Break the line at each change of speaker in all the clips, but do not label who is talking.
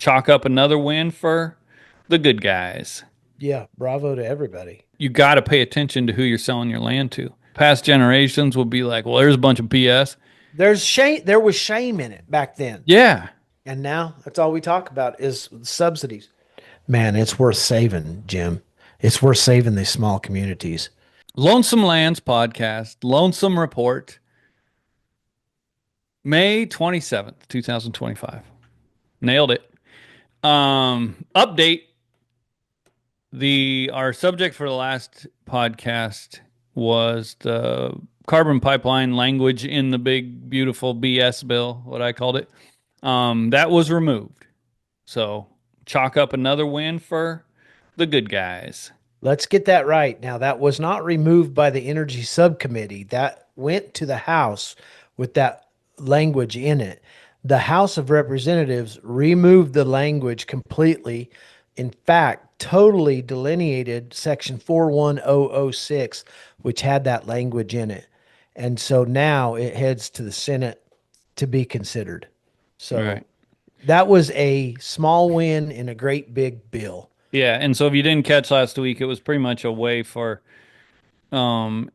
chalk up another win for the good guys.
Yeah, bravo to everybody.
You got to pay attention to who you're selling your land to. Past generations will be like, well, there's a bunch of BS.
There's shame. There was shame in it back then,
Yeah.
and now that's all we talk about is subsidies. Man, it's worth saving, Jim. It's worth saving these small communities.
Lonesome Lands podcast, Lonesome Report, May 27th, 2025. Nailed it. Update. Our subject for the last podcast was the carbon pipeline language in the big beautiful BS bill, what I called it. That was removed. So chalk up another win for the good guys.
Let's get that right. Now, that was not removed by the Energy Subcommittee. That went to the House with that language in it. The House of Representatives removed the language completely. In fact, totally delineated Section 41006, which had that language in it. And so now it heads to the Senate to be considered.
All
So
right.
that was a small win in a great big bill.
Yeah, and so if you didn't catch last week, it was pretty much a way for um,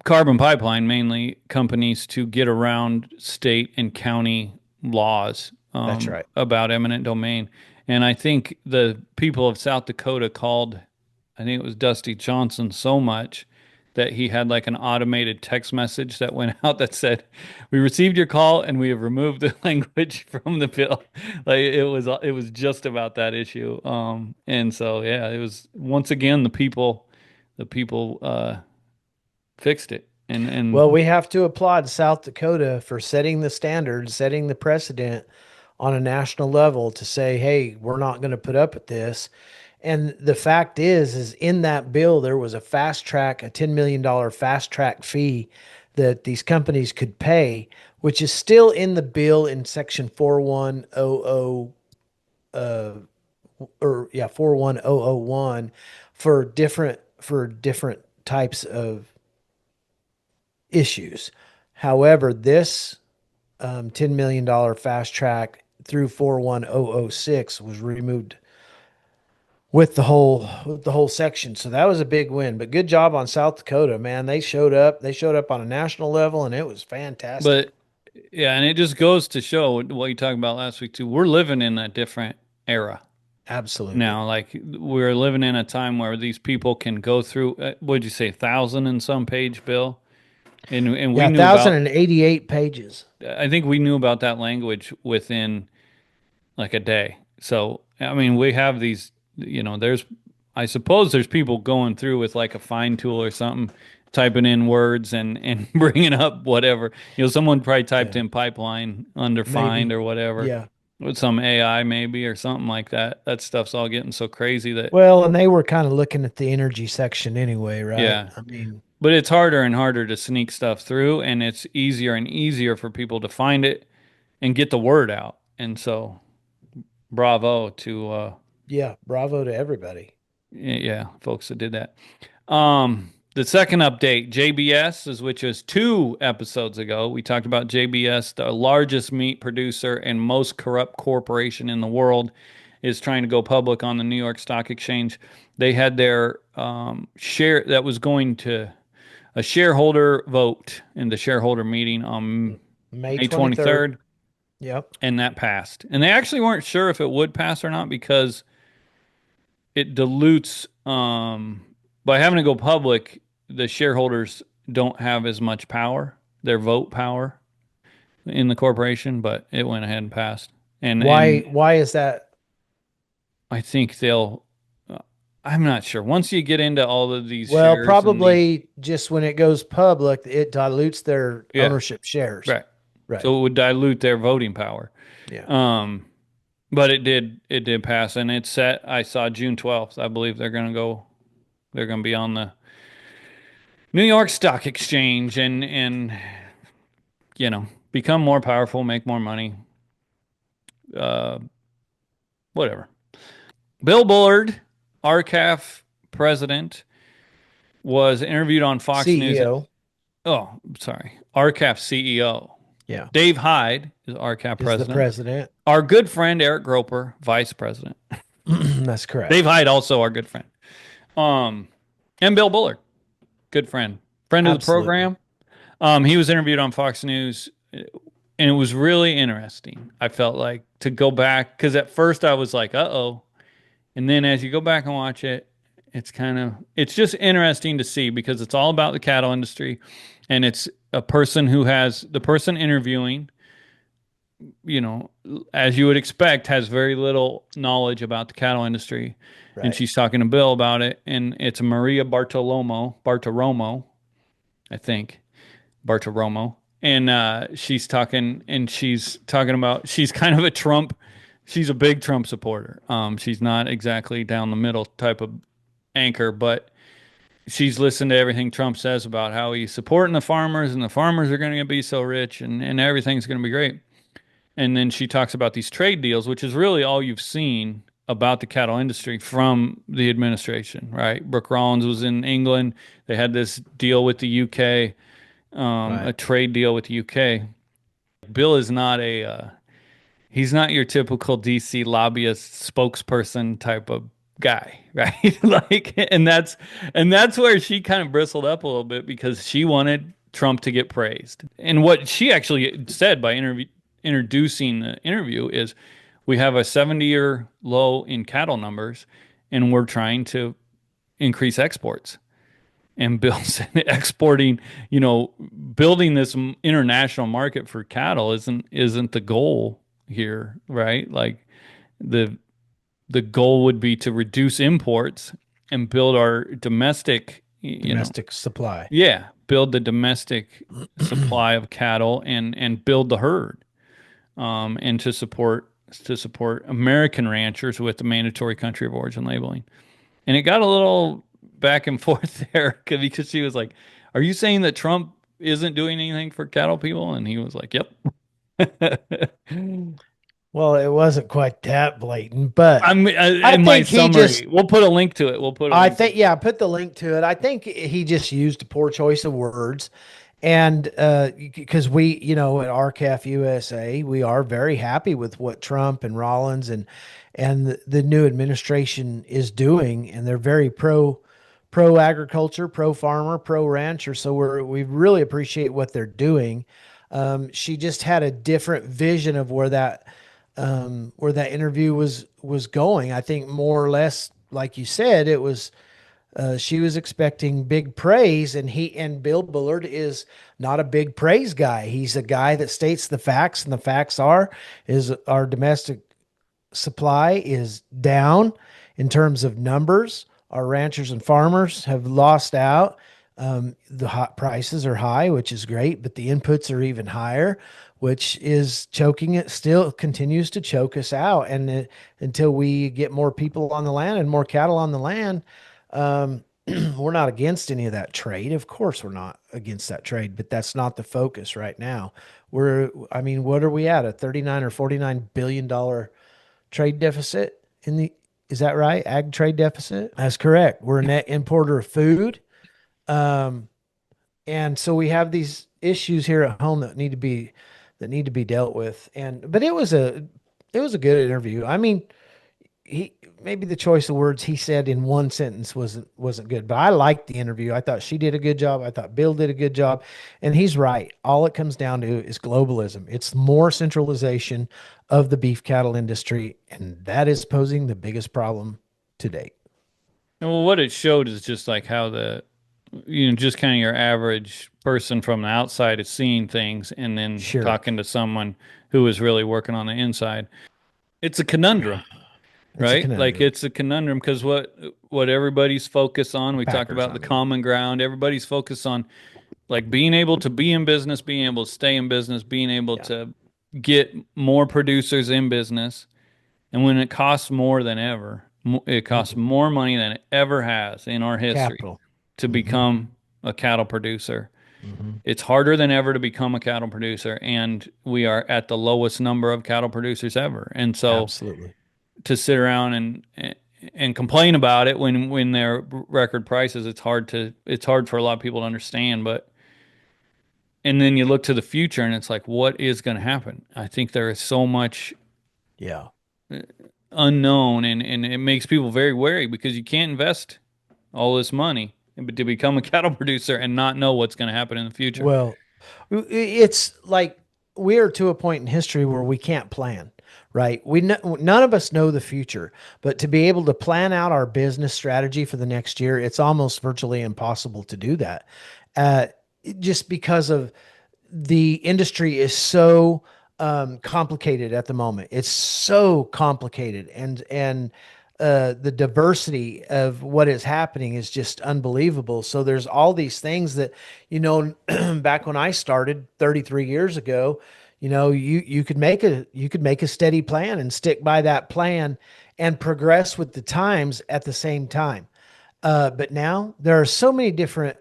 carbon pipeline mainly companies to get around state and county laws
That's right.
about eminent domain. And I think the people of South Dakota called, I think it was Dusty Johnson, so much that he had like an automated text message that went out that said, "We received your call and we have removed the language from the bill." Like it was just about that issue. And so yeah, it was once again the people fixed it. And
Well, we have to applaud South Dakota for setting the standard, setting the precedent on a national level to say, hey, we're not going to put up with this. And the fact is in that bill, there was a fast track, a $10 million fast track fee that these companies could pay, which is still in the bill in section 4100, or yeah, 41001 for different types of issues. However, this $10 million fast track through 41006 was removed with the whole section. So that was a big win. But good job on South Dakota, man. They showed up. They showed up on a national level, and it was fantastic.
but yeah, and it just goes to show what you talked about last week too. We're living in a different era
Absolutely.
now. Like we're living in a time where these people can go through, what'd you say, 1,000 and some page bill, and
Yeah,
we knew about.
1,088 pages.
I think we knew about that language within like a day. So I mean, we have these. There's, I suppose there's people going through with like a fine tool or something, typing in words and bringing up whatever. Someone probably typed
Yeah,
in pipeline under find
maybe.
or whatever
Yeah.
with some AI maybe or something like that. That stuff's all getting so crazy that
Well, and they were kind of looking at the energy section anyway, right?
yeah.
I mean,
But it's harder and harder to sneak stuff through, and it's easier and easier for people to find it and get the word out. And so, bravo to
yeah, bravo to everybody.
yeah, folks that did that. The second update, JBS, which was 2 episodes ago. We talked about JBS, the largest meat producer and most corrupt corporation in the world, is trying to go public on the New York Stock Exchange. They had their share that was going to a shareholder vote in the shareholder meeting on
May
May
23rd.
23rd,
Yep.
and that passed. And they actually weren't sure if it would pass or not because it dilutes by having to go public, the shareholders don't have as much power, their vote power in the corporation, but it went ahead and passed. And
Why is that?
I think they'll I'm not sure. Once you get into all of these
Well,
shares and these
probably just when it goes public, it dilutes their
yeah,
ownership shares.
right.
Right.
So it would dilute their voting power.
Yeah.
Um but it did pass and it's set. I saw June 12th. I believe they're going to be on the New York Stock Exchange and become more powerful, make more money, uh, whatever. Bill Bullard, RCAF president, was interviewed on Fox News.
CEO.
Oh, sorry, RCAF CEO.
Yeah.
Dave Hyde is RCAP
Is the
president.
president.
Our good friend Eric Groper, vice president.
That's
Dave
correct.
Hyde, also our good friend. Um, and Bill Bullard, good friend of the
Absolutely.
program. He was interviewed on Fox News, and it was really interesting. I felt like to go back because at first I was like, "Uh oh," and then as you go back and watch it, it's just interesting to see because it's all about the cattle industry, and it's a person who has the person interviewing, you know, as you would expect, has very little knowledge about the cattle industry, and
Right.
she's talking to Bill about it, and it's Maria Bartiromo, I think Bartiromo, and she's talking about she's kind of a Trump, she's a big Trump supporter. She's not exactly down the middle type of anchor, but she's listened to everything Trump says about how he's supporting the farmers and the farmers are going to be so rich and everything's going to be great. And then she talks about these trade deals, which is really all you've seen about the cattle industry from the administration, right? Brooke Rollins was in England. They had this deal with the UK, a
Right.
trade deal with the UK. Bill is not he's not your typical DC lobbyist spokesperson type of guy, right? Like, and that's where she kind of bristled up a little bit because she wanted Trump to get praised. And what she actually said by introducing the interview is, we have a 70-year low in cattle numbers, and we're trying to increase exports. And Bill's exporting, building this international market for cattle isn't the goal here, right? Like the the goal would be to reduce imports and build our domestic,
Domestic supply.
yeah, build the domestic supply of cattle and build the herd, and to support American ranchers with the mandatory country of origin labeling. And it got a little back and forth there because she was like, "Are you saying that Trump isn't doing anything for cattle people?" And he was like, "Yep."
Well, it wasn't quite that blatant, but
I'm
I
in my
think he just
summary. We'll put a link to it. We'll put a
I
link to
think,
it.
yeah, put the link to it. I think he just used a poor choice of words. And because we, at RCAF USA, we are very happy with what Trump and Rollins and the new administration is doing, and they're very pro agriculture, pro farmer, pro rancher. So we really appreciate what they're doing. She just had a different vision of where that interview was going. I think more or less, like you said, it was she was expecting big praise, and Bill Bullard is not a big praise guy. He's a guy that states the facts, and the facts is our domestic supply is down in terms of numbers. Our ranchers and farmers have lost out. The hot prices are high, which is great, but the inputs are even higher, which is choking it, still continues to choke us out. And until we get more people on the land and more cattle on the land, we're not against any of that trade. Of course, we're not against that trade, but that's not the focus right now. I mean, what are we at? A 39 or $49 billion trade deficit is that right? Ag trade deficit? That's correct. We're a net importer of food. Um, and so we have these issues here at home that need to be dealt with. But it was a good interview. I mean, he maybe the choice of words he said in one sentence wasn't good, but I liked the interview. I thought she did a good job. I thought Bill did a good job, and he's right. All it comes down to is globalism. It's more centralization of the beef cattle industry, and that is posing the biggest problem to date.
And well, what it showed is just like how just kind of your average person from the outside is seeing things and then
Sure,
talking to someone who is really working on the inside. It's a conundrum,
it's a
right? Like
conundrum.
it's a conundrum because what everybody's focused on, we talked
Packers,
about
I
the
mean.
common ground. Everybody's focused on like being able to be in business, being able to stay in business, being able
Yeah.
to get more producers in business. And when it costs more than ever, it costs
Mhm.
more money than it ever has in our history
Capital.
to
Hmm.
become a cattle producer.
Hmm.
It's harder than ever to become a cattle producer, and we are at the lowest number of cattle producers ever. And so
Absolutely.
to sit around and complain about it when they're record prices, it's hard for a lot of people to understand. But And then you look to the future and it's like, what is going to happen? I think there is so much
Yeah.
unknown, and it makes people very wary because you can't invest all this money but to become a cattle producer and not know what's going to happen in the future.
Well, it's like we are to a point in history where we can't plan, right? None of us know the future, but to be able to plan out our business strategy for the next year, it's almost virtually impossible to do that. Uh, just because of the industry is so complicated at the moment. It's so complicated, and the diversity of what is happening is just unbelievable. So there's all these things that, back when I started 33 years ago, you could make a steady plan and stick by that plan and progress with the times at the same time. But now there are so many different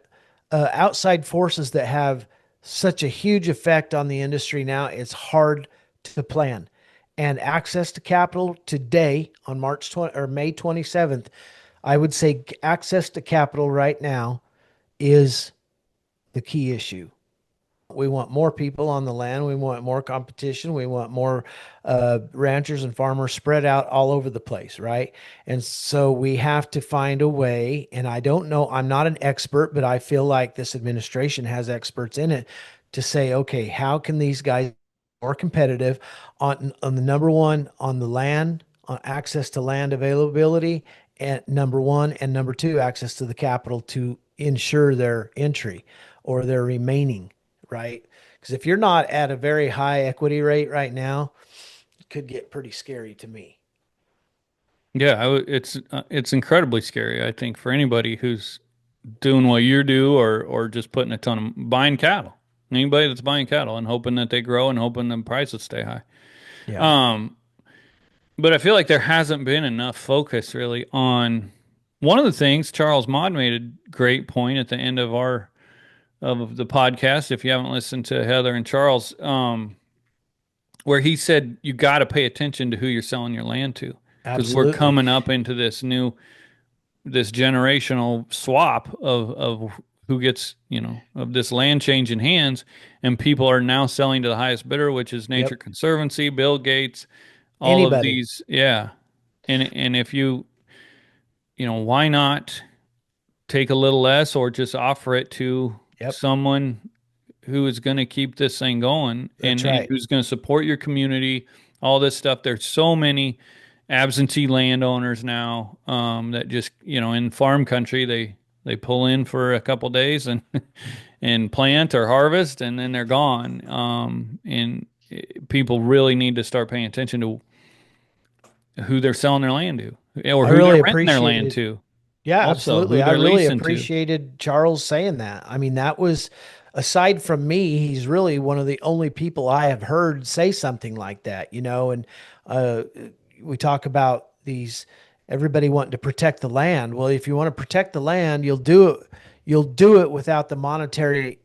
outside forces that have such a huge effect on the industry now. It's hard to plan. And access to capital today on March 20 or May 27th, I would say access to capital right now is the key issue. We want more people on the land. We want more competition. We want more ranchers and farmers spread out all over the place, right? And so we have to find a way. And I don't know, I'm not an expert, but I feel like this administration has experts in it to say, okay, how can these guys be more competitive on the number one, on the land, on access to land availability, and number one, and number two, access to the capital to ensure their entry or their remaining, right? Because if you're not at a very high equity rate right now, it could get pretty scary to me.
Yeah, it's incredibly scary, I think, for anybody who's doing what you do or just putting a ton of buying cattle. Anybody that's buying cattle and hoping that they grow and hoping the prices stay high.
Yeah,
Um, but I feel like there hasn't been enough focus really on one of the things. Charles Maude made a great point at the end of our of the podcast. If you haven't listened to Heather and Charles, where he said you got to pay attention to who you're selling your land to because we're
absolutely.
coming up into this generational swap of who gets, of this land changing hands, and people are now selling to the highest bidder, which is Nature
Yep.
Conservancy, Bill Gates, all of
Anybody.
these. Yeah. And if why not take a little less or just offer it to
Yep.
someone who is going to keep this thing going
That's
and
right.
who's going to support your community, all this stuff. There's so many absentee landowners now that just, in farm country, they pull in for a couple days and and plant or harvest and then they're gone. And people really need to start paying attention to who they're selling their land to or
I
who they're
really
renting their land
appreciated.
to,
Yeah,
also
absolutely.
who
I
they're
really
leasing to.
appreciated Charles saying that. I mean, that was, aside from me, he's really one of the only people I have heard say something like that, and uh, we talk about these, everybody wanting to protect the land. Well, if you want to protect the land, you'll do it without the monetary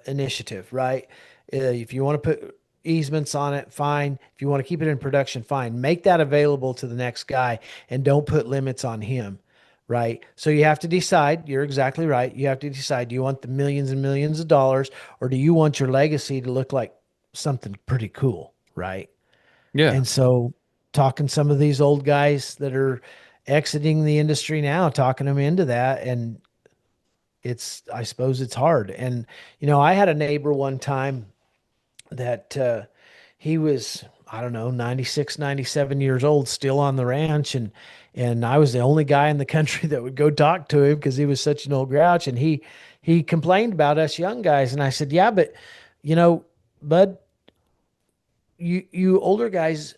initiative, right? If you want to put easements on it, fine. If you want to keep it in production, fine. Make that available to the next guy and don't put limits on him, right? So you have to decide. You're exactly right. You have to decide, do you want the millions and millions of dollars, or do you want your legacy to look like something pretty cool, right?
Yeah.
And so talking some of these old guys that are exiting the industry now, talking them into that, and I suppose it's hard. And I had a neighbor one time that he was, I don't know, 96, 97 years old, still on the ranch. And I was the only guy in the country that would go talk to him because he was such an old grouch. And he complained about us young guys. And I said, yeah, but you know, bud, you older guys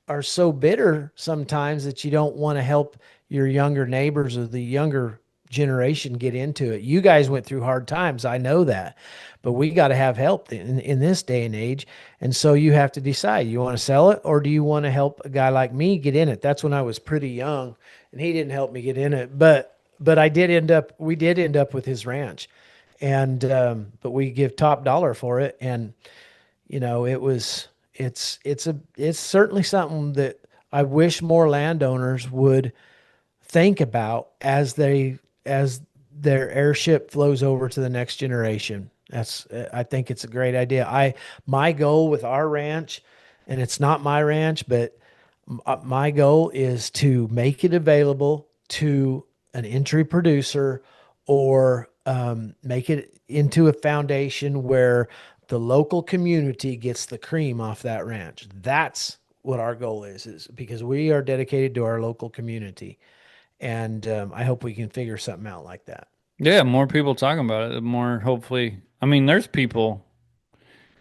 are so bitter sometimes that you don't want to help your younger neighbors or the younger generation get into it. You guys went through hard times. I know that, but we got to have help in this day and age. And so you have to decide, you want to sell it or do you want to help a guy like me get in it? That's when I was pretty young and he didn't help me get in it, but we did end up with his ranch and, but we give top dollar for it. And it was it's certainly something that I wish more landowners would think about as their airship flows over to the next generation. I think it's a great idea. My goal with our ranch, and it's not my ranch, but my goal is to make it available to an entry producer or make it into a foundation where the local community gets the cream off that ranch. That's what our goal is because we are dedicated to our local community. And I hope we can figure something out like that.
Yeah, more people talking about it, the more hopefully. I mean, there's people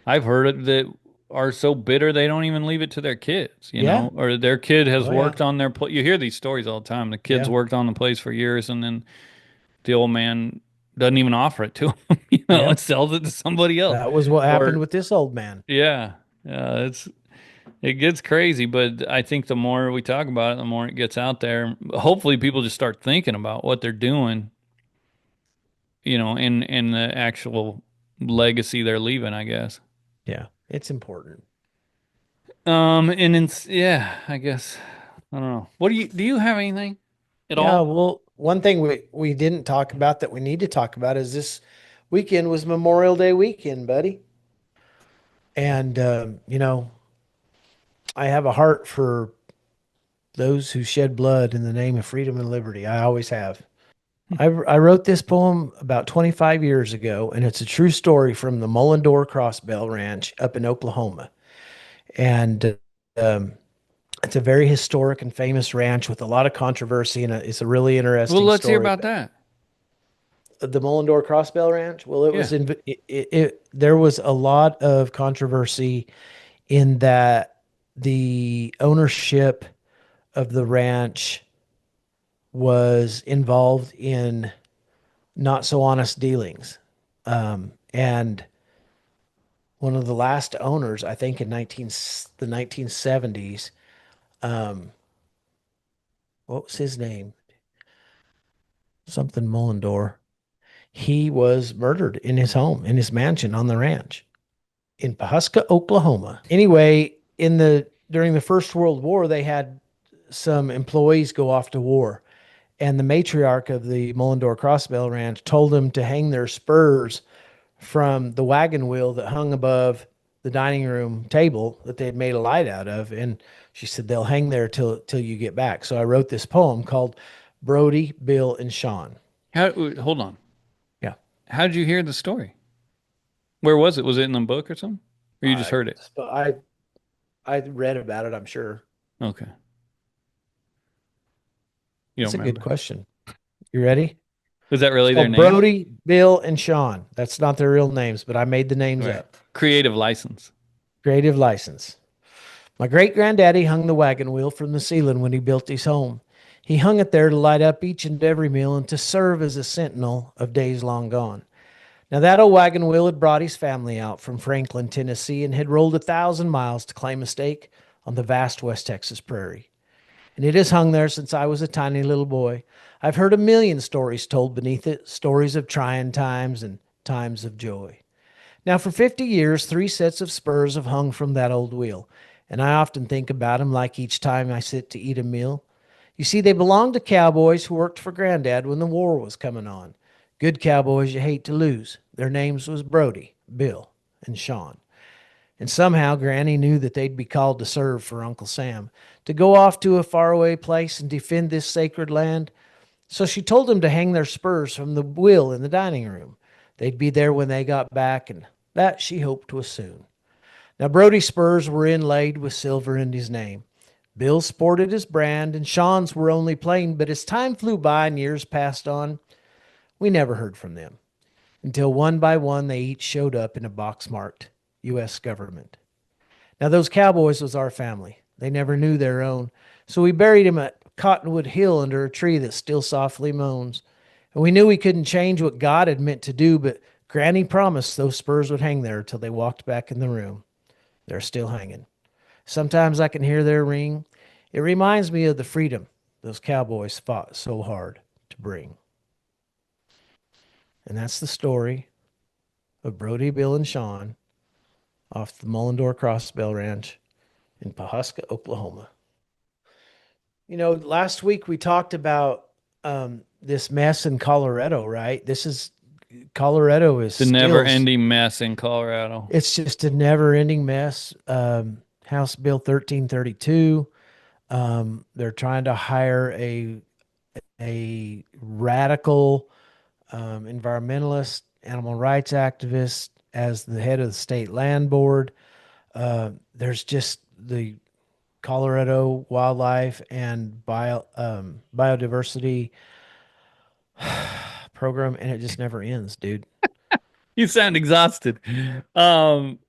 I've heard it that are so bitter they don't even leave it to their kids,
Yeah.
or their kid has
Oh, yeah.
worked on their place. You hear these stories all the time. The kid's
Yeah.
worked on the place for years, and then the old man doesn't even offer it to him, and
Yep.
sells it to somebody else.
That was what happened
Or
with this old man.
yeah, it gets crazy. But I think the more we talk about it, the more it gets out there. Hopefully, people just start thinking about what they're doing, in the actual legacy they're leaving, I guess.
Yeah. It's important.
And yeah, I guess I don't know. What do you have anything at
Yeah.
all?
Well, one thing we didn't talk about that we need to talk about is this weekend was Memorial Day weekend, buddy. And, I have a heart for those who shed blood in the name of freedom and liberty. I always have. I wrote this poem about 25 years ago, and it's a true story from the Mullendore Crossbell Ranch up in Oklahoma. And um, it's a very historic and famous ranch with a lot of controversy, and it's a really
Well,
interesting
let's hear
story.
about that.
The Mullendore Crossbell Ranch. Well, it
Yeah.
was there was a lot of controversy in that the ownership of the ranch was involved in not so honest dealings. And one of the last owners, I think in the 1970s, um, what was his name? Something Mullendore. He was murdered in his home, in his mansion on the ranch in Pahuska, Oklahoma. Anyway, during the First World War, they had some employees go off to war, and the matriarch of the Mullendore Crossbell Ranch told them to hang their spurs from the wagon wheel that hung above the dining room table that they had made a light out of. And she said, they'll hang there till you get back. So I wrote this poem called Brody, Bill, and Sean.
Hold on.
Yeah.
How did you hear the story? Where was it? Was it in the book or something? Or you just
I
heard it?
I I read about it, I'm sure.
Okay. You don't
It's a good
remember.
question. You ready?
Was that
It's
really their
called
names?
Brody, Bill, and Sean. That's not their real names, but I made the names
Right.
up.
Creative license.
Creative license. My great granddaddy hung the wagon wheel from the ceiling when he built his home. He hung it there to light up each and every meal and to serve as a sentinel of days long gone. Now, that old wagon wheel had brought his family out from Franklin, Tennessee, and had rolled 1,000 miles to claim a stake on the vast West Texas prairie. And it has hung there since I was a tiny little boy. I've heard a million stories told beneath it, stories of trying times and times of joy. Now, for 50 years, 3 sets of spurs have hung from that old wheel, and I often think about 'em like each time I sit to eat a meal. You see, they belonged to cowboys who worked for Granddad when the war was coming on. Good cowboys you hate to lose. Their names was Brody, Bill, and Sean. And somehow Granny knew that they'd be called to serve for Uncle Sam, to go off to a faraway place and defend this sacred land. So she told them to hang their spurs from the wheel in the dining room. They'd be there when they got back, and that she hoped was soon. Now, Brody's spurs were inlaid with silver in his name. Bill sported his brand, and Sean's were only plain, but as time flew by and years passed on, we never heard from them until one by one they each showed up in a box marked U.S. government. Now, those cowboys was our family. They never knew their own. So we buried him at Cottonwood Hill under a tree that still softly moans. And we knew we couldn't change what God had meant to do, but Granny promised those spurs would hang there till they walked back in the room. They're still hanging. Sometimes I can hear their ring. It reminds me of the freedom those cowboys fought so hard to bring. And that's the story of Brody, Bill, and Sean off the Mullendore Crossbell Ranch in Pahuska, Oklahoma. Last week we talked about this mess in Colorado, right? This is Colorado is
The
still,
never-ending mess in Colorado.
it's just a never-ending mess. House Bill 1332. They're trying to hire a radical environmentalist, animal rights activist as the head of the state land board. There's just the Colorado Wildlife and Biodiversity program, and it just never ends, dude.
You sound exhausted. Um,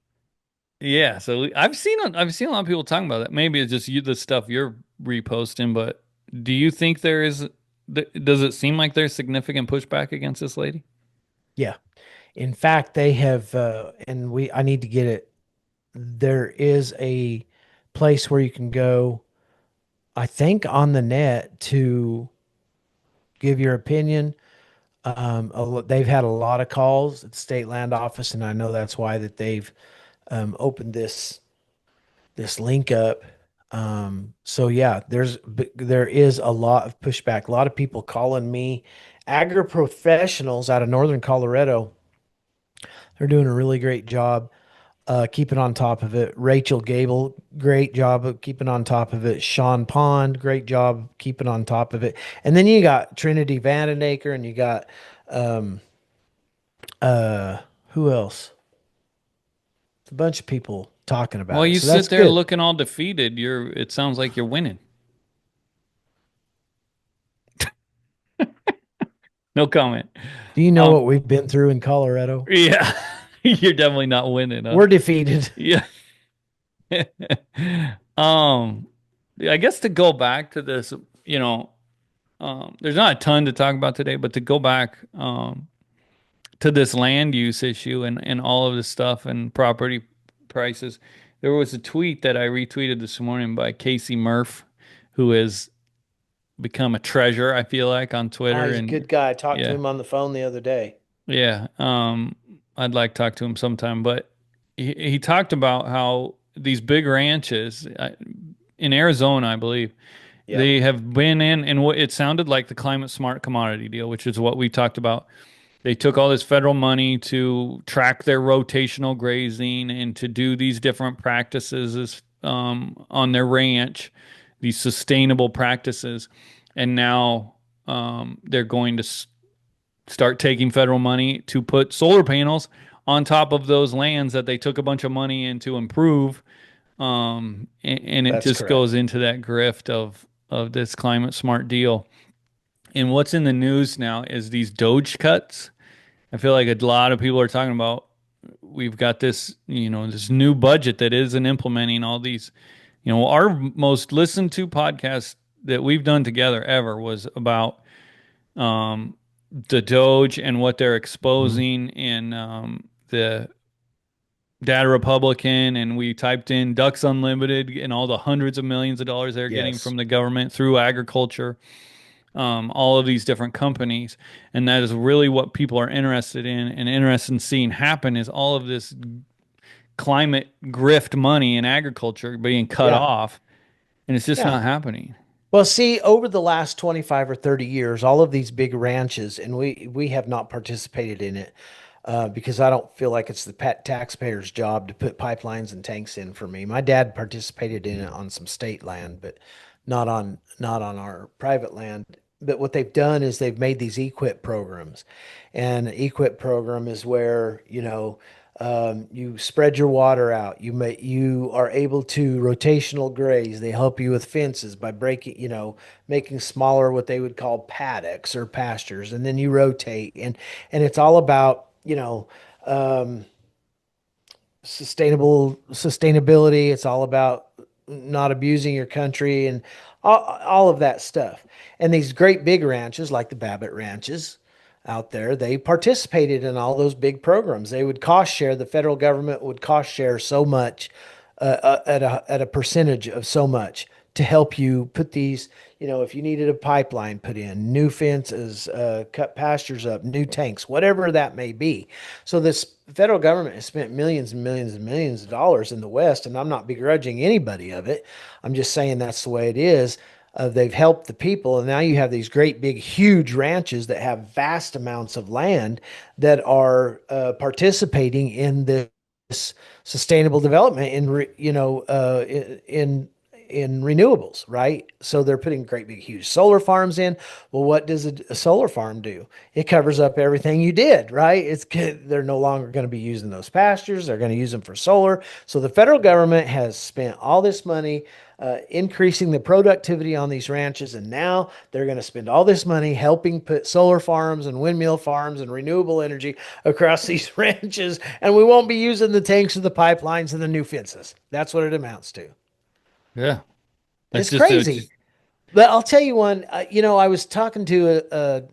yeah, so I've seen a lot of people talking about that. Maybe it's just you the stuff you're reposting, but do you think does it seem like there's significant pushback against this lady?
Yeah. In fact, they have, and I need to get it. There is a place where you can go, I think, on the net to give your opinion. They've had a lot of calls at the state land office, and I know that's why that they've opened this link up. So yeah, there is a lot of pushback. A lot of people calling me, agri professionals out of northern Colorado. They're doing a really great job keeping on top of it. Rachel Gable, great job of keeping on top of it. Sean Pond, great job keeping on top of it. And then you got Trinity Vandenaker, and you got um, uh, who else? It's a bunch of people talking
Well,
about it.
you
So that's
sit there
good.
looking all defeated. It sounds like you're winning. No comment.
Do you know
Um,
what we've been through in Colorado?
yeah, you're definitely not winning, huh?
We're defeated.
Yeah. Um, I guess to go back to this, you know, there's not a ton to talk about today, but to go back, to this land use issue and all of this stuff and property prices, there was a tweet that I retweeted this morning by Casey Murph, who has become a treasure, I feel like, on Twitter.
He's a
And
good guy. I talked to
yeah,
him on the phone the other day.
yeah. I'd like to talk to him sometime, but he talked about how these big ranches in Arizona, I believe,
Yep,
they have been in, and what it sounded like the climate smart commodity deal, which is what we talked about. They took all this federal money to track their rotational grazing and to do these different practices on their ranch, these sustainable practices. And now they're going to start taking federal money to put solar panels on top of those lands that they took a bunch of money in to improve. And it
that's
just goes
correct.
into that grift of this climate smart deal. And what's in the news now is these Doge cuts. I feel like a lot of people are talking about we've got this, this new budget that isn't implementing all these. Our most listened to podcast that we've done together ever was about um, the Doge and what they're
Mhm.
exposing in the Data Republican, and we typed in Ducks Unlimited and all the hundreds of millions of dollars they're getting
Yes.
from the government through agriculture, all of these different companies. And that is really what people are interested in and interested in seeing happen is all of this climate grift money in agriculture being cut
Yeah.
off. And it's just
Yeah.
not happening.
Well, see, over the last 25 or 30 years, all of these big ranches, and we have not participated in it because I don't feel like it's the taxpayer's job to put pipelines and tanks in for me. My dad participated in it on some state land, but not on our private land. But what they've done is they've made these equip programs, and an equip program is where you spread your water out. You are able to rotational graze. They help you with fences by breaking, making smaller what they would call paddocks or pastures, and then you rotate. And it's all about, sustainability. It's all about not abusing your country and all of that stuff. And these great big ranches like the Babbitt ranches out there, they participated in all those big programs. They would cost share. The federal government would cost share so much at a percentage of so much to help you put these, if you needed a pipeline put in, new fences, cut pastures up, new tanks, whatever that may be. So this federal government has spent millions and millions and millions of dollars in the West, and I'm not begrudging anybody of it. I'm just saying that's the way it is. they've helped the people, and now you have these great big huge ranches that have vast amounts of land that are participating in this sustainable development in renewables, right? So they're putting great big huge solar farms in. Well, what does a solar farm do? It covers up everything you did, right? It's good. They're no longer going to be using those pastures. They're going to use them for solar. So the federal government has spent all this money increasing the productivity on these ranches, and now they're going to spend all this money helping put solar farms and windmill farms and renewable energy across these ranches, and we won't be using the tanks or the pipelines and the new fences. That's what it amounts to.
Yeah. That's
It's
just a,
crazy.
just,
But I'll tell you one. I was talking to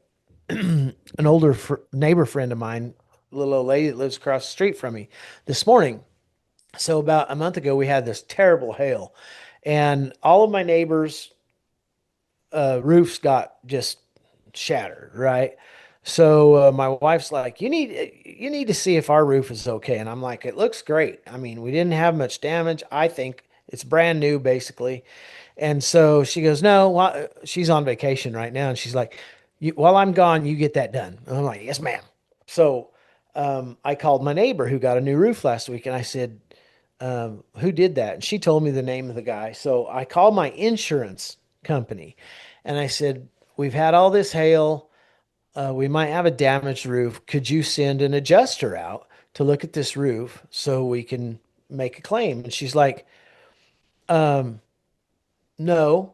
an older neighbor friend of mine, a little old lady that lives across the street from me, this morning. So about a month ago, we had this terrible hail, and all of my neighbors' roofs got just shattered. Right. So my wife's like, "You need to see if our roof is okay," and I'm like, "It looks great. I mean, we didn't have much damage. I think it's brand new, basically." And so she goes, no, she's on vacation right now. And she's like, while I'm gone, you get that done. And I'm like, yes, ma'am. So I called my neighbor who got a new roof last week. And I said, who did that? And she told me the name of the guy. So I called my insurance company and I said, we've had all this hail. We might have a damaged roof. Could you send an adjuster out to look at this roof so we can make a claim? And she's like, no,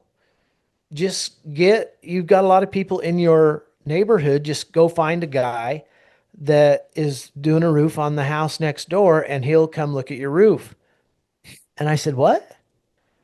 you've got a lot of people in your neighborhood. Just go find a guy that is doing a roof on the house next door and he'll come look at your roof. And I said, what?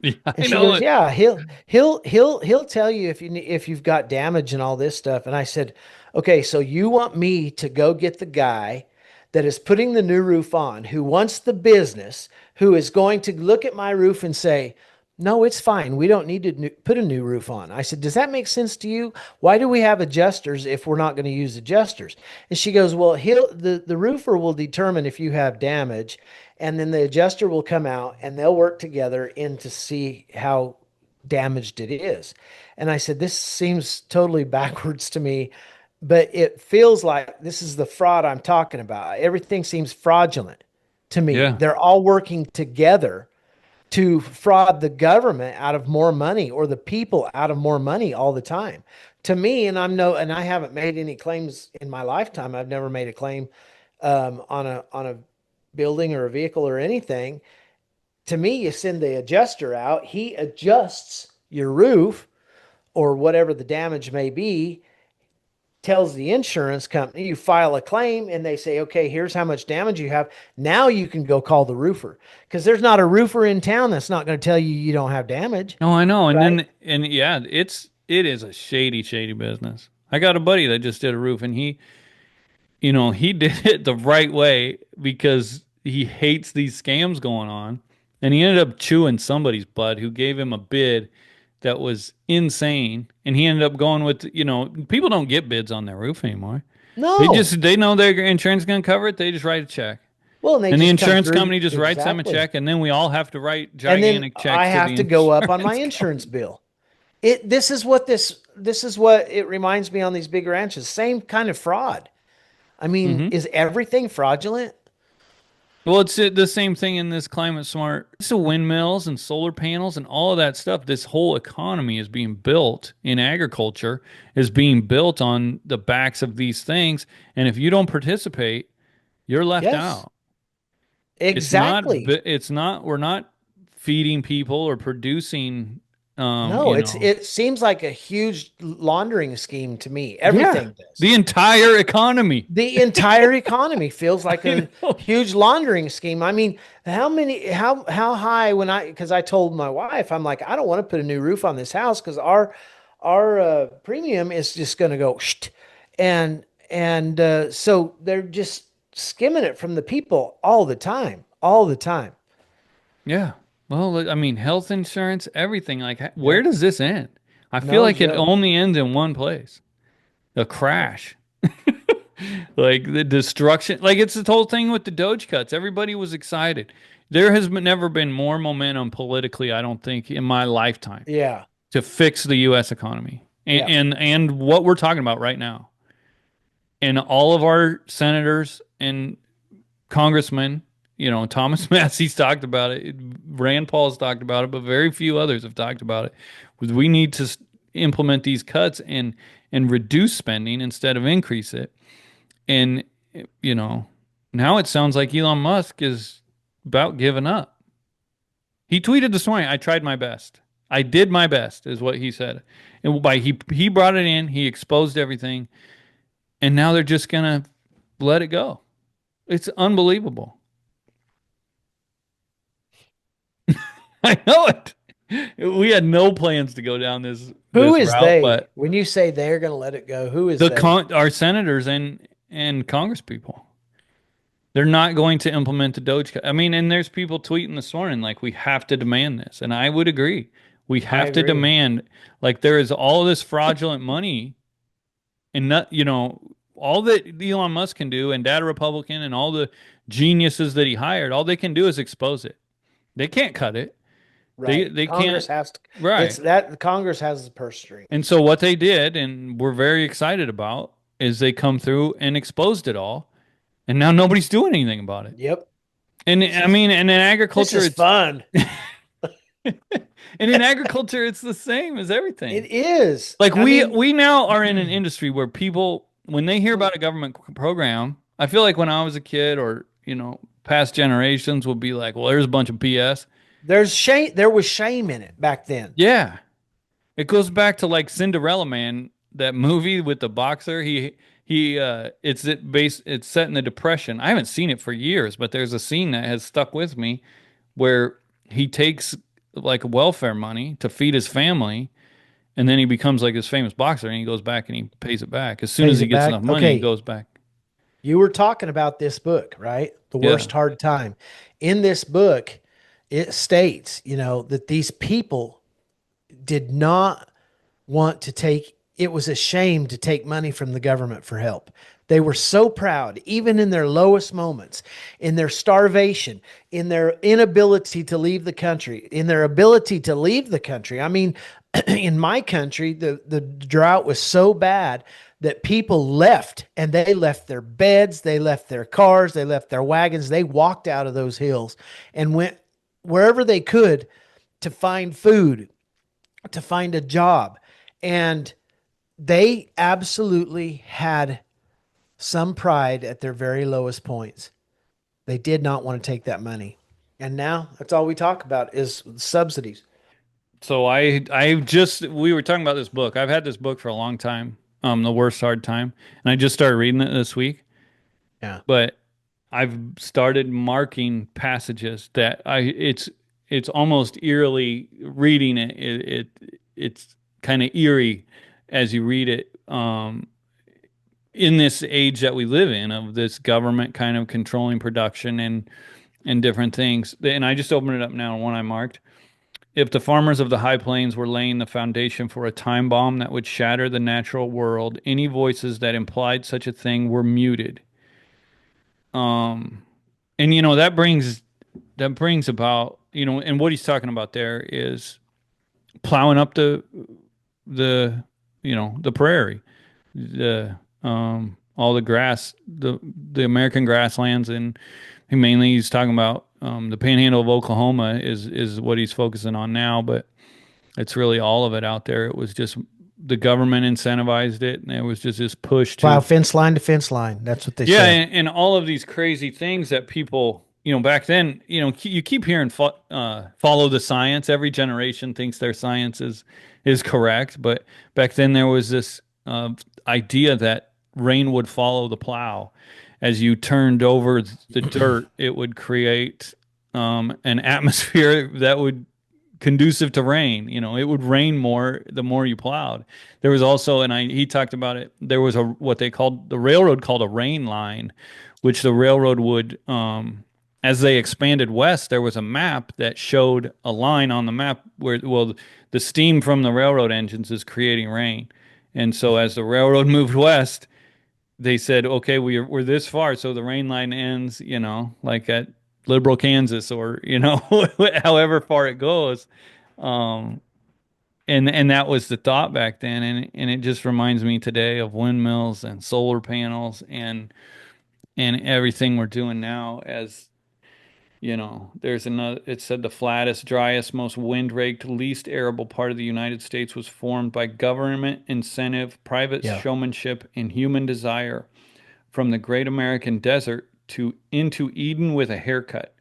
yeah,
And
I
she
know
goes,
it.
yeah, he'll tell you if you've got damage and all this stuff. And I said, okay, so you want me to go get the guy that is putting the new roof on, who wants the business, who is going to look at my roof and say, no, it's fine. We don't need to put a new roof on. I said, does that make sense to you? Why do we have adjusters if we're not going to use adjusters? And she goes, well, the roofer will determine if you have damage, and then the adjuster will come out and they'll work together in to see how damaged it is. And I said, this seems totally backwards to me, but it feels like this is the fraud I'm talking about. Everything seems fraudulent to me.
Yeah.
They're all working together to fraud the government out of more money or the people out of more money all the time. To me, and I haven't made any claims in my lifetime. I've never made a claim on a building or a vehicle or anything. To me, you send the adjuster out, he adjusts your roof or whatever the damage may be, tells the insurance company, you file a claim, and they say, okay, here's how much damage you have. Now you can go call the roofer because there's not a roofer in town that's not going to tell you you don't have damage,
No, I know. And
right?
then, and yeah, it is a shady, shady business. I got a buddy that just did a roof and he did it the right way because he hates these scams going on. And he ended up chewing somebody's butt who gave him a bid that was insane. And he ended up going with, people don't get bids on their roof anymore.
No.
They know their insurance is going to cover it. They just write a check.
Well, and they
And the
just come
insurance
through.
company just writes them a
Exactly.
check. And then we all have to write
And then
gigantic
I
checks to
have
the
to go up on my
insurance
insurance
company.
bill. This is what it reminds me on these big ranches. Same kind of fraud. I mean,
Hmm.
is everything fraudulent?
Well, it's the same thing in this climate smart. It's the windmills and solar panels and all of that stuff. This whole economy is being built in agriculture, is being built on the backs of these things. And if you don't participate, you're left
Yes,
out.
exactly.
We're not feeding people or producing, um,
No,
you know,
it seems like a huge laundering scheme to me.
yeah,
Everything does.
the entire economy.
The entire economy feels like
I
a
know.
huge laundering scheme. I mean, how high when because I told my wife, I'm like, I don't want to put a new roof on this house because our premium is just going to go, and so they're just skimming it from the people all the time.
Yeah. Well, I mean, health insurance, everything. Like, where
Yep,
does this end? I feel
no
like it
joke.
only ends in one place, a crash. Like the destruction. Like it's the whole thing with the Doge cuts. Everybody was excited. There has never been more momentum politically, I don't think, in my lifetime
Yeah,
to fix the U.S. economy
Yeah.
and what we're talking about right now. And all of our senators and congressmen, Thomas Massey's talked about it, Rand Paul's talked about it, but very few others have talked about it. We need to implement these cuts and reduce spending instead of increase it. And you know, now it sounds like Elon Musk is about giving up. He tweeted this morning, "I tried my best. I did my best," is what he said. And by he brought it in, he exposed everything, and now they're just gonna let it go. It's unbelievable. I know it. We had no plans to go down
Who
this
is
route,
they?
but
When you say they're going to let it go, who is they?
our senators and Congress people, they're not going to implement the Doge cut. I mean, and there's people tweeting this morning like we have to demand this, and I would agree. We
I
have to
agree.
demand like there is all this fraudulent money and not, all that Elon Musk can do and Data Republican and all the geniuses that he hired, all they can do is expose it. They can't cut it. They
Right.
they
Congress
can't.
has to, it's
Right.
that Congress has the purse strings.
And so what they did, and we're very excited about, is they come through and exposed it all, and now nobody's doing anything about it.
Yep.
And
This
I
is
mean, and in
this
agriculture,
is fun.
it's the same as everything.
It is.
Like
I mean,
we now are in an industry where people, when they hear about a government program, I feel like when I was a kid, or past generations will be like, well, there's a bunch of BS.
there's shame. There was shame in it back then.
Yeah, it goes back to like Cinderella Man, that movie with the boxer. It's set in the Depression. I haven't seen it for years, but there's a scene that has stuck with me where he takes like welfare money to feed his family, and then he becomes like this famous boxer, and he goes back and he pays it back. As soon as
Pays
he
it
gets
back.
enough money, he
Okay,
goes back.
you were talking about this book, right? The
Yeah.
Worst Hard Time. In this book, it states, that these people did not want to take, it was a shame to take money from the government for help. They were so proud, even in their lowest moments, in their starvation, in their inability to leave the country, in their ability to leave the country. I mean, in my country, the drought was so bad that people left, and they left their beds, they left their cars, they left their wagons, they walked out of those hills and went wherever they could to find food, to find a job. And they absolutely had some pride at their very lowest points. They did not want to take that money. And now that's all we talk about is subsidies.
So we were talking about this book. I've had this book for a long time, The Worst Hard Time, and I just started reading it this week.
Yeah.
But I've started marking passages that it's almost eerily reading it. It's kind of eerie as you read it. In this age that we live in, of this government kind of controlling production and different things. And I just opened it up now, one I marked. If the farmers of the high plains were laying the foundation for a time bomb that would shatter the natural world, any voices that implied such a thing were muted. Um, and that brings about, and what he's talking about there is plowing up the the prairie, the all the grass, the American grasslands, and mainly he's talking about the Panhandle of Oklahoma is what he's focusing on now, but it's really all of it out there. It was just the government incentivized it, and it was just this push
Plow
to.
fence line to fence line. That's what they
Yeah,
say.
and all of these crazy things that people, back then, you keep hearing follow the science. Every generation thinks their science is correct, but back then there was this idea that rain would follow the plow. As you turned over the dirt, it would create an atmosphere that would conducive to rain. It would rain more the more you plowed. There was also, and he talked about it. There was what they called the railroad called a rain line, which the railroad would, as they expanded west, there was a map that showed a line on the map where, well, the steam from the railroad engines is creating rain, and so as the railroad moved west, they said, okay, we're this far, so the rain line ends, like at Liberal, Kansas, or however far it goes. Um, and that was the thought back then, and it just reminds me today of windmills and solar panels and everything we're doing now. As you know, there's another, it said the flattest, driest, most wind-raked, least arable part of the United States was formed by government incentive, private
Yeah.
showmanship, and human desire from the great American desert to into Eden with a haircut.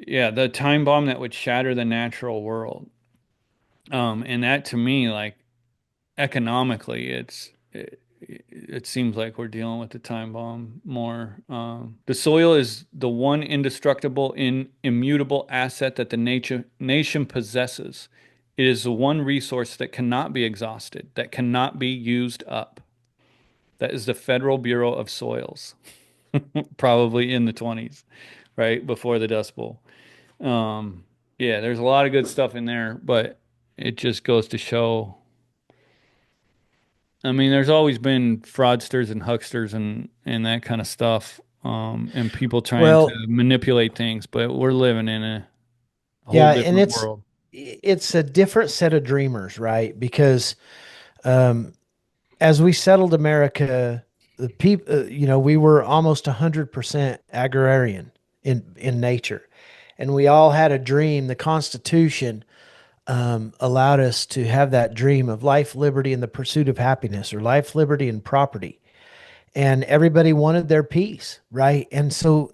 Yeah, the time bomb that would shatter the natural world. And that to me, like economically, it seems like we're dealing with the time bomb more. The soil is the one indestructible, immutable asset that the nation possesses. It is the one resource that cannot be exhausted, that cannot be used up. That is the Federal Bureau of Soils, probably in the 20s, right before the Dust Bowl. Um, yeah, there's a lot of good stuff in there, but it just goes to show. I mean, there's always been fraudsters and hucksters and that kind of stuff, and people trying to
Well,
manipulate things, but we're living in a whole
yeah, and
different world.
it's a different set of dreamers, right? Because um, as we settled America, the people, we were almost 100% agrarian in nature, and we all had a dream. The Constitution allowed us to have that dream of life, liberty, and the pursuit of happiness, or life, liberty, and property. And everybody wanted their piece, right? And so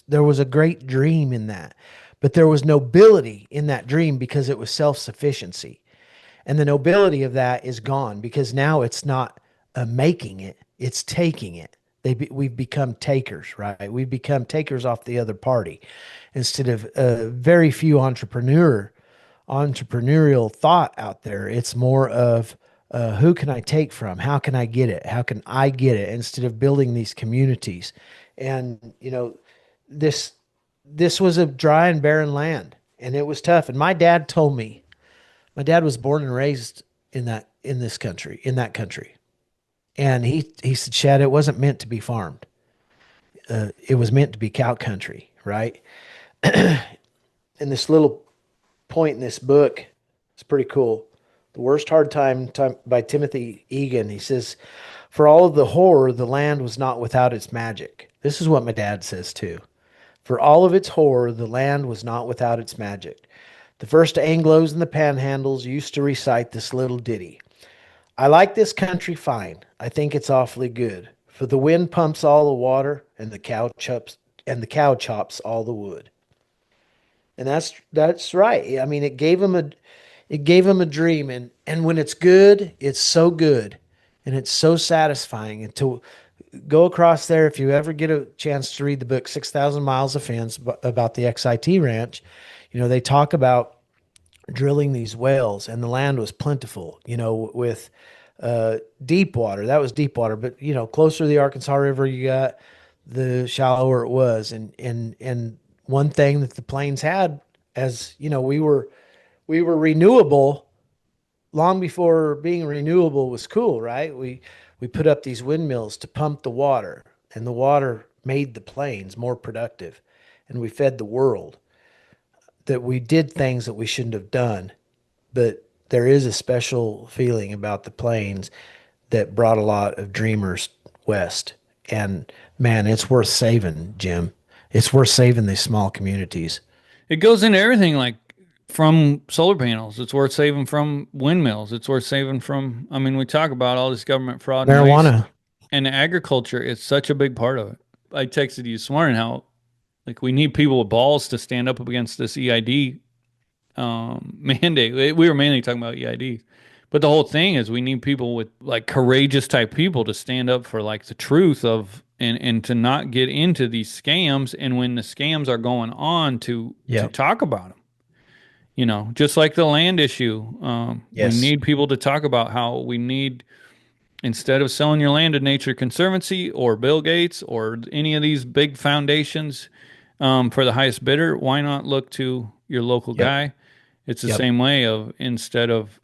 there was a great dream in that, but there was nobility in that dream because it was self-sufficiency. And the nobility of that is gone because now it's not making it, it's taking it. We've become takers, right? We've become takers off the other party instead of very few entrepreneurial thought out there. It's more of who can I take from? How can I get it? How can I get it? Instead of building these communities. And, this this was a dry and barren land, and it was tough. And my dad told me, my dad was born and raised in this country, in that country. And he said, Shad, it wasn't meant to be farmed. It was meant to be cow country, right? And this little point in this book, it's pretty cool. The Worst Hard Time by Timothy Egan. He says, for all of the horror, the land was not without its magic. This is what my dad says too. For all of its horror, the land was not without its magic. The first Anglos in the panhandles used to recite this little ditty. I like this country fine. I think it's awfully good. For the wind pumps all the water and the cow chops all the wood. And that's right. I mean, it gave him a dream, and when it's good, it's so good and it's so satisfying. And to go across there, if you ever get a chance to read the book 6,000 Miles of Fence about the XIT ranch, they talk about drilling these wells, and the land was plentiful, with deep water. That was deep water, but closer to the Arkansas River, you got the shallower it was. And one thing that the plains had, as we were renewable long before being renewable was cool, right? We put up these windmills to pump the water, and the water made the plains more productive, and we fed the world. That we did things that we shouldn't have done, but there is a special feeling about the plains that brought a lot of dreamers west. And man, it's worth saving, Jim. It's worth saving these small communities.
It goes into everything, like from solar panels. It's worth saving from windmills. It's worth saving from, I mean, we talk about all this government fraud and waste,
Marijuana.
and agriculture is such a big part of it. I texted you this morning how like we need people with balls to stand up against this EID mandate. We were mainly talking about EIDs, but the whole thing is we need people with like courageous type people to stand up for like the truth of and to not get into these scams. And when the scams are going on, to
Yep.
talk about them. Just like the land issue, we
Yes.
need people to talk about how we need, instead of selling your land to Nature Conservancy or Bill Gates or any of these big foundations, for the highest bidder, why not look to your local
Yep.
guy? It's the
Yep.
same way of, instead of,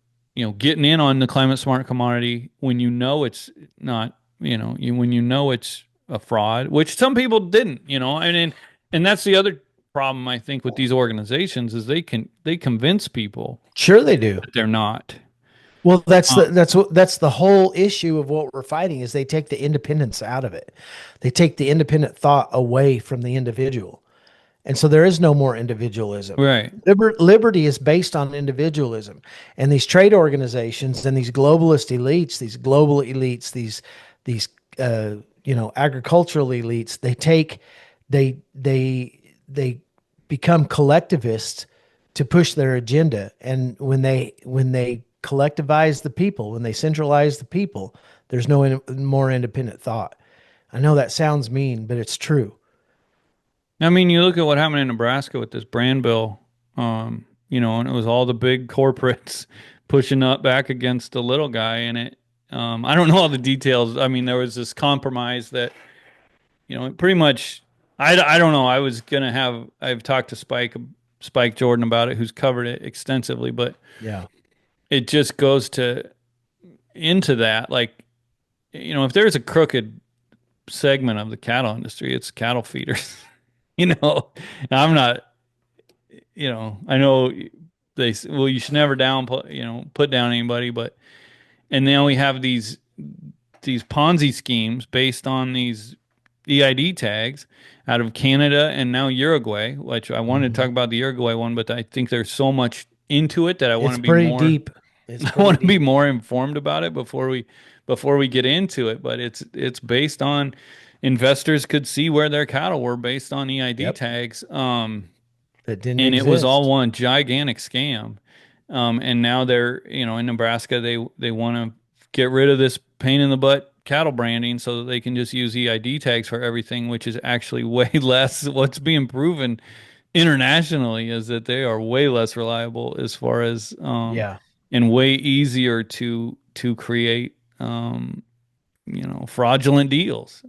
getting in on the climate smart commodity when you know it's not, when you know it's a fraud, which some people didn't, and that's the other problem I think with these organizations is they convince people
Sure they do.
that they're not.
Well,
Uh,
that's the whole issue of what we're fighting is they take the independence out of it. They take the independent thought away from the individual. And so there is no more individualism.
right.
Liberty is based on individualism. And these trade organizations and these globalist elites, these global elites, these agricultural elites, they become collectivists to push their agenda. And when they collectivize the people, when they centralize the people, there's no more independent thought. I know that sounds mean, but it's true.
I mean, you look at what happened in Nebraska with this brand bill, and it was all the big corporates pushing up back against the little guy in it. I don't know all the details. I mean, there was this compromise that, pretty much, I don't know. I've talked to Spike Jordan about it, who's covered it extensively, but
Yeah.
it just goes into that. Like, if there's a crooked segment of the cattle industry, it's cattle feeders. I'm not, I know well, you should never put down anybody, but, and now we have these Ponzi schemes based on these EID tags out of Canada and now Uruguay, which I wanted to talk
Mhm.
about the Uruguay one, but I think there's so much into it that I want
It's
to be
pretty
more,
deep. It's
I
pretty
want to be
deep.
more informed about it before we get into it. But it's based on investors could see where their cattle were based on EID
Yep.
tags.
That didn't
And it was all
exist.
one gigantic scam. And now they're, in Nebraska, they want to get rid of this pain in the butt cattle branding so that they can just use EID tags for everything, which is actually way less. What's being proven internationally is that they are way less reliable as far as
Yeah.
and way easier to create fraudulent deals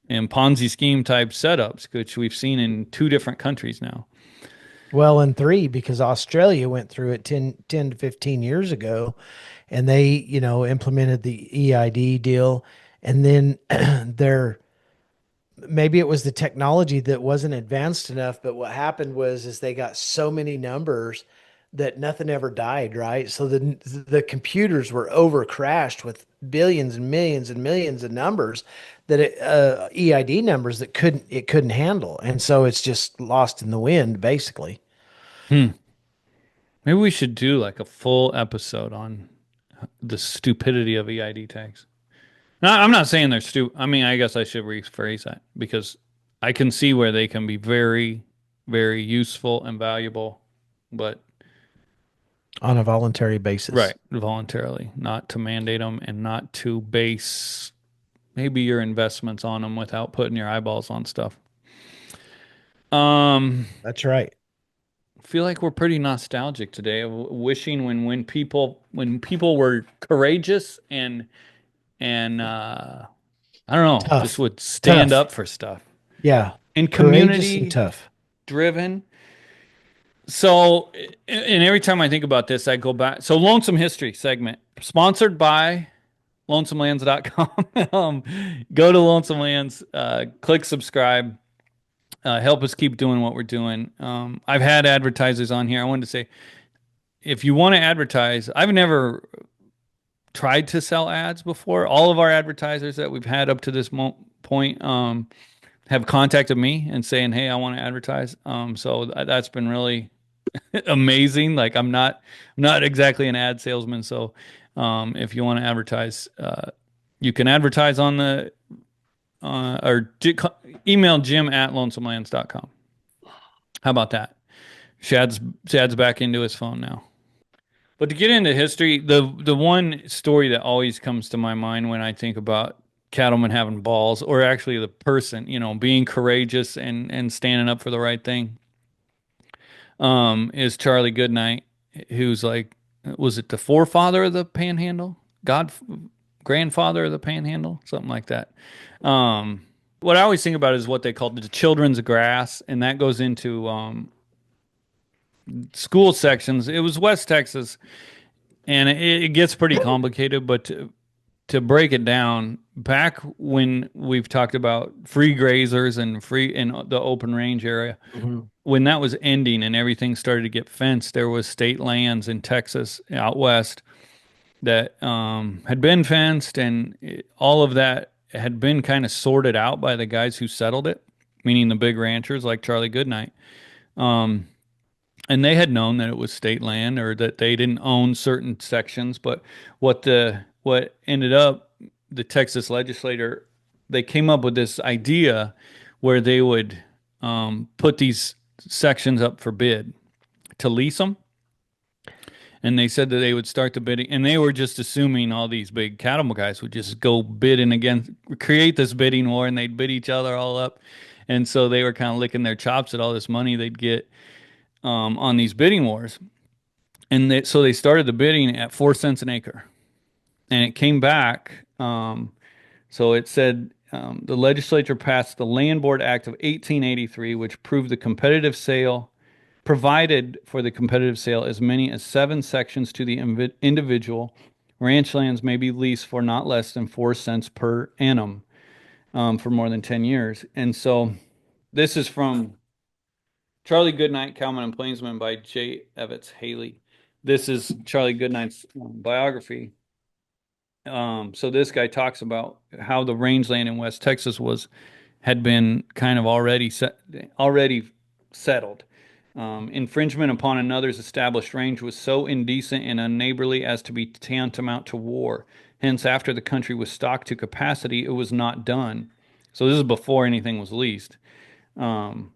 and Ponzi scheme type setups, which we've seen in two different countries now.
Well, and three, because Australia went through it 10 to 15 years ago and they, implemented the EID deal. And then their maybe it was the technology that wasn't advanced enough, but what happened is they got so many numbers that nothing ever died, right? So the computers were over crashed with billions and millions of numbers that EID numbers that couldn't handle, and so it's just lost in the wind, basically.
Hmm. Maybe we should do like a full episode on the stupidity of EID tags. No, I'm not saying they're stupid. I mean, I guess I should rephrase that because I can see where they can be very, very useful and valuable, but
On a voluntary basis.
right, voluntarily, not to mandate them and not to base maybe your investments on them without putting your eyeballs on stuff. Um,
That's right.
I feel like we're pretty nostalgic today of wishing when people were courageous and I don't know, just
Tough.
would stand
Tough.
up for stuff
Yeah.
and
Courageous and
community
tough.
driven. So, and every time I think about this, I go back. So, Lonesome History segment sponsored by lonesomelands.com. Go to Lonesome Lands, click subscribe, help us keep doing what we're doing. I've had advertisers on here. I wanted to say, if you want to advertise, I've never tried to sell ads before. All of our advertisers that we've had up to this point have contacted me and saying, "Hey, I want to advertise." So that's been really amazing. Like I'm not exactly an ad salesman, so if you want to advertise, you can advertise on the or email jim@lonesomelands.com. How about that? Shad's back into his phone now. But to get into history, the one story that always comes to my mind when I think about cattlemen having balls, or actually the person, being courageous and standing up for the right thing, is Charlie Goodnight, who's like, was it the forefather of the Panhandle? Grandfather of the Panhandle, something like that. What I always think about is what they call the children's grass, and that goes into school sections. It was West Texas, and it gets pretty complicated, but to break it down, back when we've talked about free grazers and free in the open range area,
Mhm.
when that was ending and everything started to get fenced, there was state lands in Texas out west that had been fenced, and all of that had been kind of sorted out by the guys who settled it, meaning the big ranchers like Charlie Goodnight. Um, and they had known that it was state land or that they didn't own certain sections. But what ended up the Texas legislator, they came up with this idea where they would put these sections up for bid to lease them. And they said that they would start the bidding, and they were just assuming all these big cattle guys would just go bidding against, create this bidding war, and they'd bid each other all up. And so they were kind of licking their chops at all this money they'd get on these bidding wars. And so they started the bidding at 4 cents an acre, and it came back. So it said the legislature passed the Land Board Act of 1883, which proved the competitive sale provided for the competitive sale as many as 7 sections to the individual. Ranch lands may be leased for not less than 4 cents per annum for more than 10 years. And so this is from Charlie Goodnight, Cowman and Plainsman by J. Evetts Haley. This is Charlie Goodnight's biography. So this guy talks about how the rangeland in West Texas had been kind of already settled. Infringement upon another's established range was so indecent and unneighborly as to be tantamount to war. Hence, after the country was stocked to capacity, it was not done. So this is before anything was leased. Um,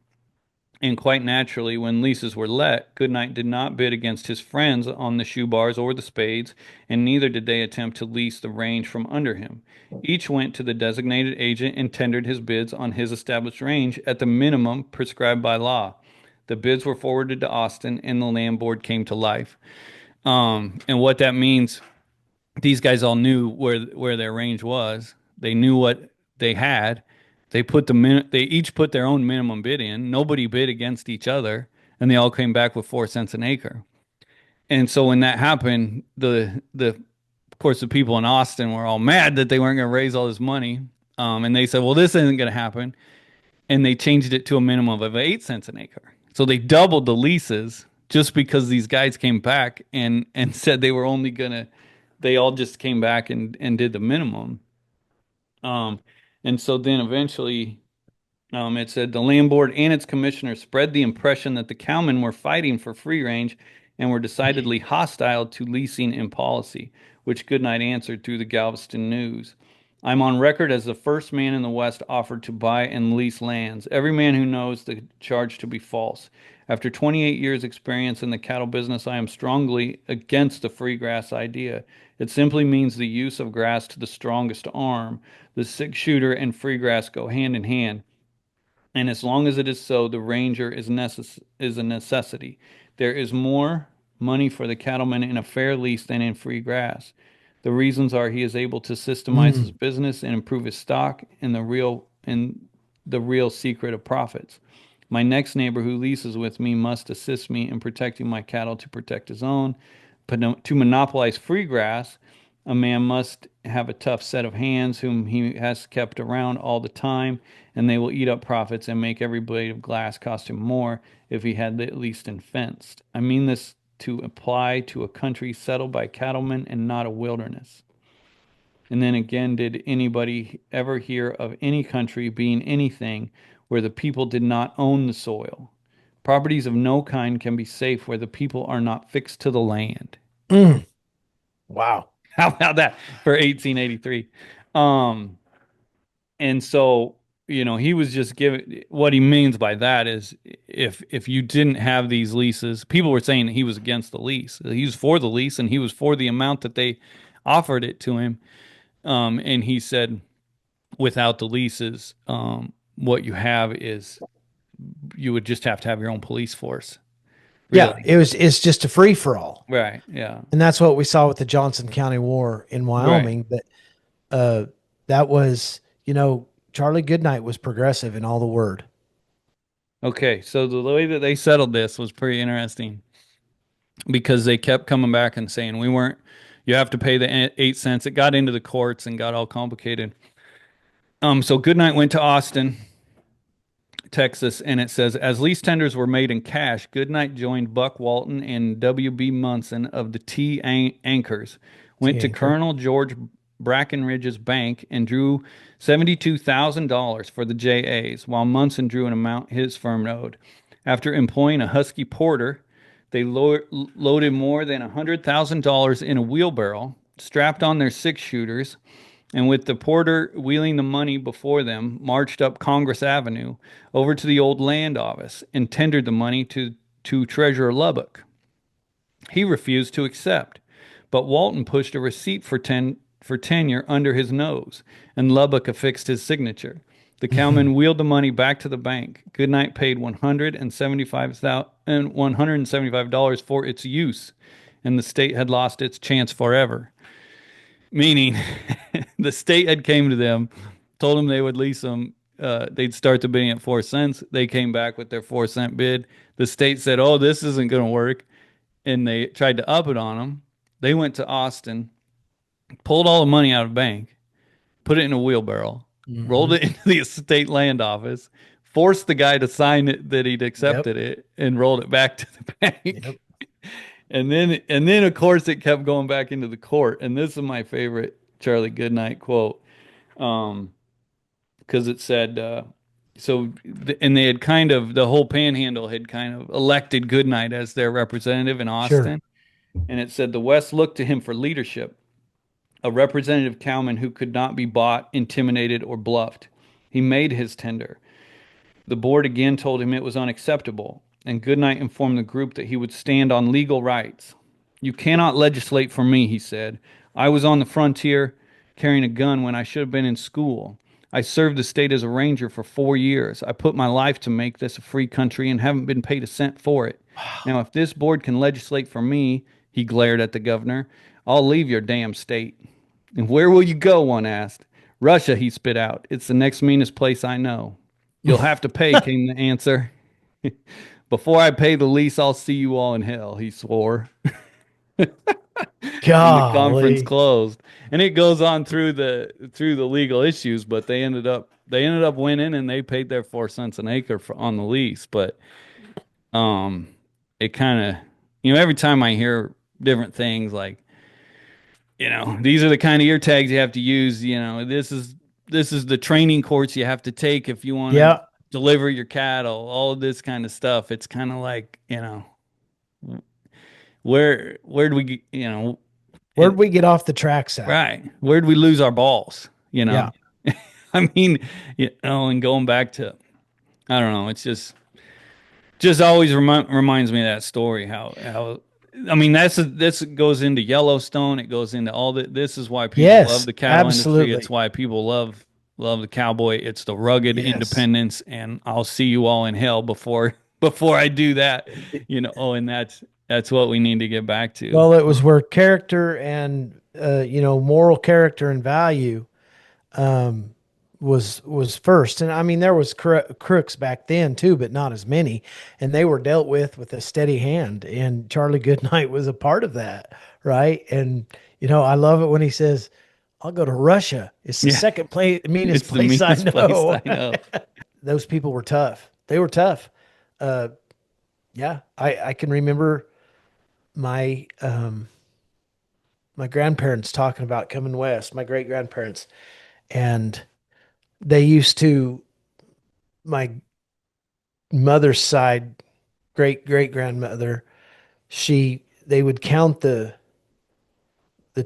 and quite naturally, when leases were let, Goodnight did not bid against his friends on the shoe bars or the spades, and neither did they attempt to lease the range from under him. Each went to the designated agent and tendered his bids on his established range at the minimum prescribed by law. The bids were forwarded to Austin, and the land board came to life. And what that means, these guys all knew where their range was. They knew what they had. They each put their own minimum bid in. Nobody bid against each other, and they all came back with 4 cents an acre. And so when that happened, the of course the people in Austin were all mad that they weren't going to raise all this money. And they said, well, this isn't going to happen, and they changed it to a minimum of 8 cents an acre. So they doubled the leases just because these guys came back and said they were only gonna. They all just came back and did the minimum. Um, and so then eventually it said the land board and its commissioners spread the impression that the cowmen were fighting for free range and were decidedly hostile to leasing in policy, which Goodnight answered through the Galveston News. I'm on record as the first man in the West offered to buy and lease lands. Every man who knows the charge to be false. After 28 years' experience in the cattle business, I am strongly against the free grass idea. It simply means the use of grass to the strongest arm. The six shooter and free grass go hand in hand. And as long as it is so, the ranger is a necessity. There is more money for the cattleman in a fair lease than in free grass. The reasons are he is able to systemize his
Mm.
business and improve his stock and the real secret of profits. My next neighbor who leases with me must assist me in protecting my cattle to protect his own. But to monopolize free grass, a man must have a tough set of hands whom he has kept around all the time, and they will eat up profits and make every blade of glass cost him more if he had at least been fenced. I mean this to apply to a country settled by cattlemen and not a wilderness. And then again, did anybody ever hear of any country being anything where the people did not own the soil? Properties of no kind can be safe where the people are not fixed to the land.
Mm. Wow.
How about that for 1883? Um, and so, he was just giving what he means by that is if you didn't have these leases, people were saying that he was against the lease. He was for the lease and he was for the amount that they offered it to him. And he said, without the leases, what you have is you would just have to have your own police force,
Yeah,
really.
it's just a free for all.
Right. Yeah.
And that's what we saw with the Johnson County War in
Right.
Wyoming. But uh, that was, Charlie Goodnight was progressive in all the word.
Okay. So the way that they settled this was pretty interesting. because they kept coming back and saying we weren't. You have to pay the 8 cents. It got into the courts and got all complicated. So Goodnight went to Austin, Texas, and it says as lease tenders were made in cash, Goodnight joined Buck Walton and W.B. Munson of the Anchors, went
The
to
anchor.
Colonel George Brackenridge's bank and drew $72,000 for the JAs, while Munson drew an amount his firm owed. After employing a husky porter, they loaded more than $100,000 in a wheelbarrow, strapped on their six shooters, and with the porter wheeling the money before them, marched up Congress Avenue over to the old land office and tendered the money to Treasurer Lubbock. He refused to accept, but Walton pushed a receipt for tenure under his nose, and Lubbock affixed his signature. The cowman wheeled the money back to the bank. Goodnight paid $175 for its use, and the state had lost its chance forever. Meaning, the state had came to them, told them they would lease them. They'd start the bidding at 4 cents. They came back with their 4 cent bid. The state said, "Oh, this isn't going to work," and they tried to up it on them. They went to Austin, pulled all the money out of the bank, put it in a wheelbarrow, rolled
Hmm.
it into the state land office, forced the guy to sign it that he'd
Yep.
accepted it, and rolled it back to the bank.
Yep.
And then of course it kept going back into the court. And this is my favorite Charlie Goodnight quote. Um, because it said and they had kind of the whole panhandle had kind of elected Goodnight as their representative in
Sure.
Austin. And it said the West looked to him for leadership, a representative cowman who could not be bought, intimidated, or bluffed. He made his tender. The board again told him it was unacceptable, and Goodnight informed the group that he would stand on legal rights. You cannot legislate for me, he said. I was on the frontier carrying a gun when I should have been in school. I served the state as a ranger for 4 years. I put my life to make this a free country and haven't been paid a cent for it. Now, if this board can legislate for me, he glared at the governor, I'll leave your damn state. And where will you go? One asked. Russia, he spit out. It's the next meanest place I know. You'll have to pay, came the answer. Before I pay the lease, I'll see you all in hell, he swore. And the conference
Golly.
closed. And it goes on through the legal issues, but they ended up winning and they paid their 4 cents an acre on the lease. But um it kind of every time I hear different things like these are the kind of ear tags you have to use. This is the training course you have to take if you want to
Yeah.
deliver your cattle. All of this kind of stuff. It's kind of like where do we
Where'd
it
we get off the tracks at?
right? Where do we lose our balls?
Yeah.
I mean, and going back to I don't know. It's just always reminds me of that story. How I mean this goes into Yellowstone. It goes into all the. This is why people love
Yes,
the cattle industry. It's
absolutely.
why people love the cowboy. It's the rugged
Yes.
independence. And I'll see you all in hell before I do that. And that's what we need to get back to.
Well, it was where character and moral character and value um, was first. And I mean, there was crooks back then too, but not as many. And they were dealt with a steady hand. And Charlie Goodnight was a part of that, right? And I love it when he says, "I'll go to Russia. It's the
Yeah,
second meanest
it's the
place I
meanest place
know."
I know.
Those people were tough. They were tough. Uh, yeah, I can remember my my grandparents talking about coming west, my great grandparents, and they used to, my mother's side, great grandmother, they would count the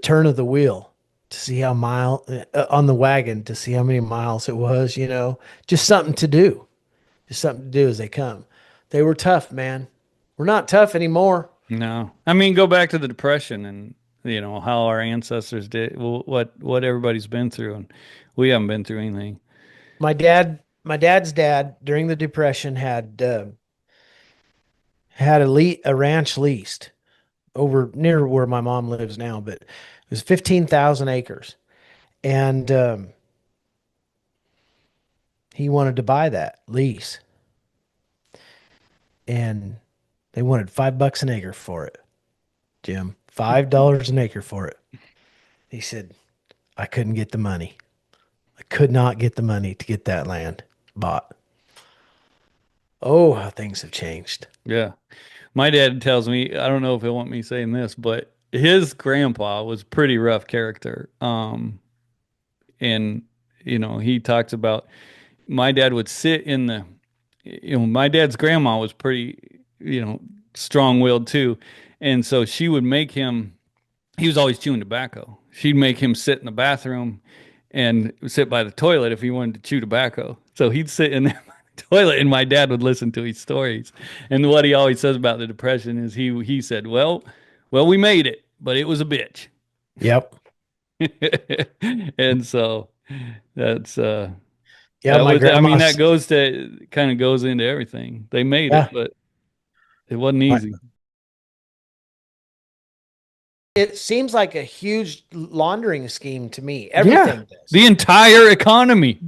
turn of the wheel to see how on the wagon to see how many miles it was, just something to do, just something to do as they come. They were tough, man. We're not tough anymore.
No, I mean go back to the Depression and how our ancestors did what everybody's been through, and we haven't been through anything.
My dad's dad during the Depression had a ranch leased over near where my mom lives now, but it was 15,000 acres. And he wanted to buy that lease, and they wanted $5 an acre for it. Jim. $5 an acre for it. He said, I couldn't get the money. I could not get the money to get that land bought. Oh, how things have changed.
Yeah. My dad tells me, I don't know if he'll want me saying this, but his grandpa was pretty rough character. And he talks about my dad would sit in my dad's grandma was pretty, strong-willed too. And so she would make him, he was always chewing tobacco. She'd make him sit in the bathroom and sit by the toilet if he wanted to chew tobacco. So he'd sit in there by the toilet, and my dad would listen to his stories. And what he always says about the Depression is he said, well, we made it, but it was a bitch.
Yep.
And so that's
Yeah, my
that
grandma's
goes to kind of goes into everything. They made it,
yeah.
but it wasn't
My,
easy.
it seems like a huge laundering scheme to me.
Yeah.
Everything does.
The entire economy.